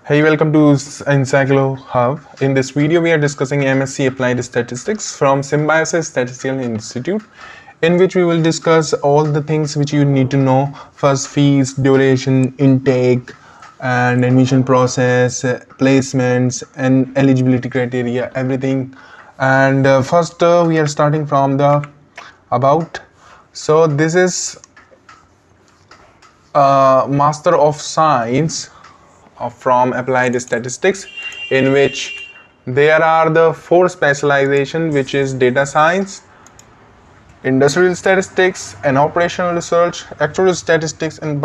Hey, welcome to Encyclo Hub. In this video, we are discussing MSc Applied Statistics from Symbiosis Statistical Institute, in which we will discuss all the things which you need to know. First, fees, duration, intake, and admission process, placements, and eligibility criteria, everything. And first, we are starting from the about. So this is Master of Science from Applied Statistics, in which there are the four specialization, which is data science, industrial statistics, and operational research, actuarial statistics, and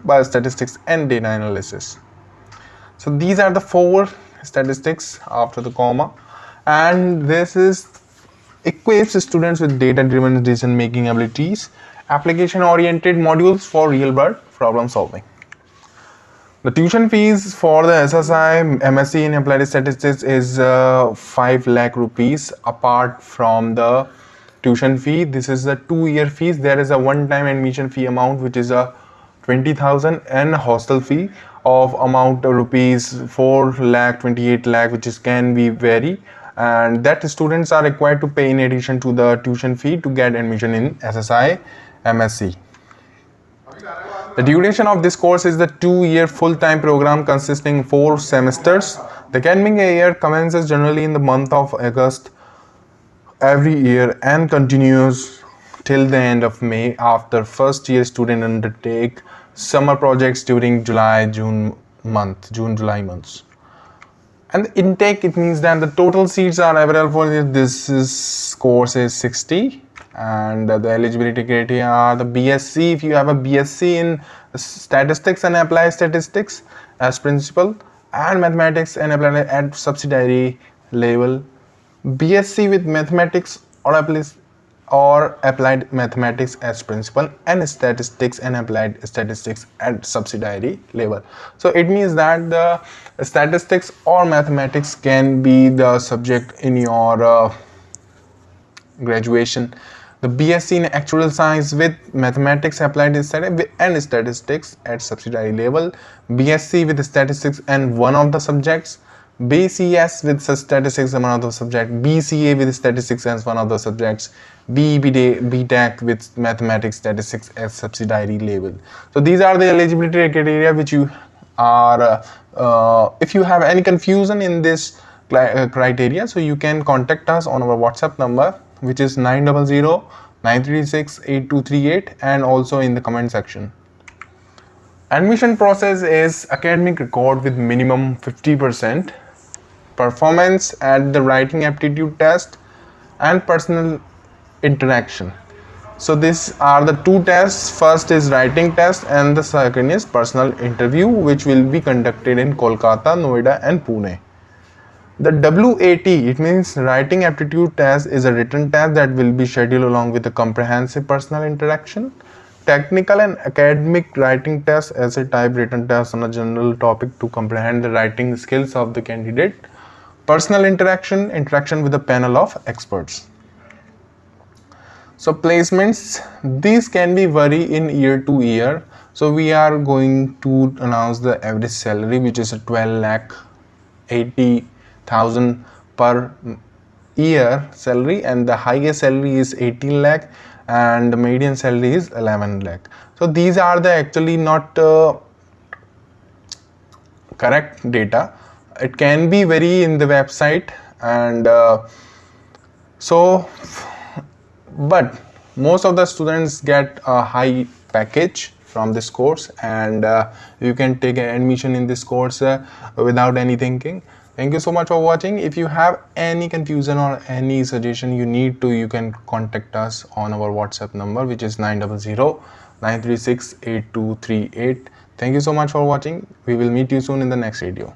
biostatistics and data analysis. So these are the four statistics after the comma, and this is equips students with data-driven decision-making abilities, application-oriented modules for real-world problem solving. The tuition fees for the SSI MSc in Applied Statistics is 5 lakh rupees. Apart from the tuition fee, this is the 2-year fees. There is a one-time admission fee amount which is a 20,000 and hostel fee of amount of rupees 4 lakh, 28 lakh, which is can be vary, and that students are required to pay in addition to the tuition fee to get admission in SSI MSc. The duration of this course is the 2-year full-time program consisting 4 semesters. The academic year commences generally in the month of August every year and continues till the end of May. After first year, students undertake summer projects during June, July months. And the intake, it means that the total seats are available for this course is 60. And the eligibility criteria are the BSc. If you have a BSc in statistics and applied statistics as principal, and mathematics and applied at subsidiary level, BSc with mathematics or applied mathematics as principal, and statistics and applied statistics at subsidiary level. So it means that the statistics or mathematics can be the subject in your graduation. The BSc in actuarial science with mathematics, applied statistics and statistics at subsidiary level, BSc with statistics and one of the subjects, BCS with statistics and one of the subjects, BCA with statistics as one of the subjects, BTech with mathematics, statistics at subsidiary level. So these are the eligibility criteria which you are, if you have any confusion in this criteria, so you can contact us on our WhatsApp number, which is 900-936-8238, and also in the comment section. Admission process is academic record with minimum 50%, performance at the writing aptitude test, and personal interaction. So these are the two tests. First is writing test and the second is personal interview, which will be conducted in Kolkata, Noida and Pune. The WAT, it means writing aptitude test, is a written test that will be scheduled along with a comprehensive personal interaction. Technical and academic writing test, essay type written test on a general topic to comprehend the writing skills of the candidate. Personal interaction with a panel of experts. So placements, these can be vary in year to year. So we are going to announce the average salary, which is a 12,80,000 per year salary, and the highest salary is 18 lakh and the median salary is 11 lakh. So these are the actually not correct data. It can be vary in the website, and but most of the students get a high package from this course, and you can take an admission in this course without any thinking. Thank you so much for watching. If you have any confusion or any suggestion you can contact us on our WhatsApp number, which is 900-936-8238. Thank you so much for watching. We will meet you soon in the next video.